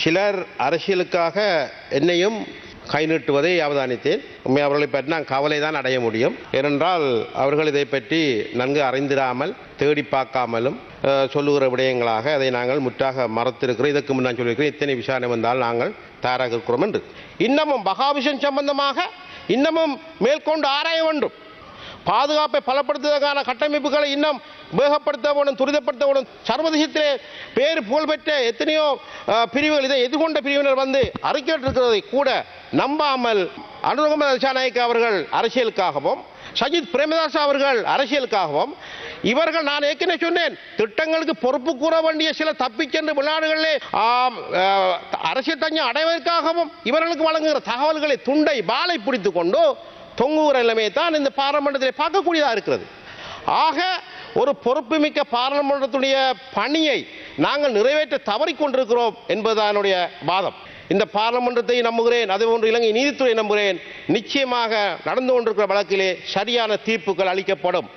சிலர் அரசியலுக்காக என்னையும் கை நீட்டுவதை அவதானித்தேன். அவர்களை பற்றி நான் கவலை தான் அடைய முடியும். ஏனென்றால் அவர்கள் இதை பற்றி நன்கு அறிந்திராமல் தேடி பார்க்காமலும் சொல்லுகிற விடயங்களாக அதை நாங்கள் முற்றாக மறத்திருக்கிறோம். இதற்கு முன்னால் சொல்லியிருக்கிறோம், இத்தனை விசாரணை வந்தால் நாங்கள் தயாராக இருக்கிறோம் என்று. இன்னமும் மகாவிஷன் சம்பந்தமாக இன்னமும் மேற்கொண்டு ஆராய வேண்டும். பாதுகாப்பை பலப்படுத்துவதற்கான கட்டமைப்புகளை இன்னும் வேகப்படுத்த வேண்டும், துரிதப்படுத்த வேண்டும். சர்வதேசத்திலே பேர் புகழ்பெற்ற எத்தனையோ பிரிவுகள், இதை எதிர்கொண்ட பிரிவினர் வந்து அறிக்கையிட்டிருக்கிறதை கூட நம்பாமல் அனுரகுமார திசாநாயக்க அவர்கள் அரசியலுக்காகவும் சஜித் பிரேமதாஸ் அவர்கள் அரசியலுக்காகவும் இவர்கள், நான் ஏற்கனவே சொன்னேன், திட்டங்களுக்கு பொறுப்பு கூற வேண்டிய சில தப்பிச்சென்று வெளிநாடுகளிலே அரசியல் தஞ்சம் அடைவதற்காகவும் இவர்களுக்கு வழங்குகிற தகவல்களை துண்டை பாலை பிடித்துக் கொண்டு தொங்குகிற நிலைமையை தான் இந்த பாராளுமன்றத்தில் பார்க்கக்கூடியதாக இருக்கிறது. ஆக ஒரு பொறுப்புமிக்க பாராளுமன்றத்துடைய பணியை நாங்கள் நிறைவேற்ற தவறிக்கொண்டிருக்கிறோம் என்பதுதான் என்னுடைய வாதம். இந்த பாராளுமன்றத்தை நம்புகிறேன், அதே போன்று இலங்கை நீதித்துறை நம்புகிறேன். நிச்சயமாக நடந்து கொண்டிருக்கிற வழக்கிலே சரியான தீர்ப்புகள் அளிக்கப்படும்.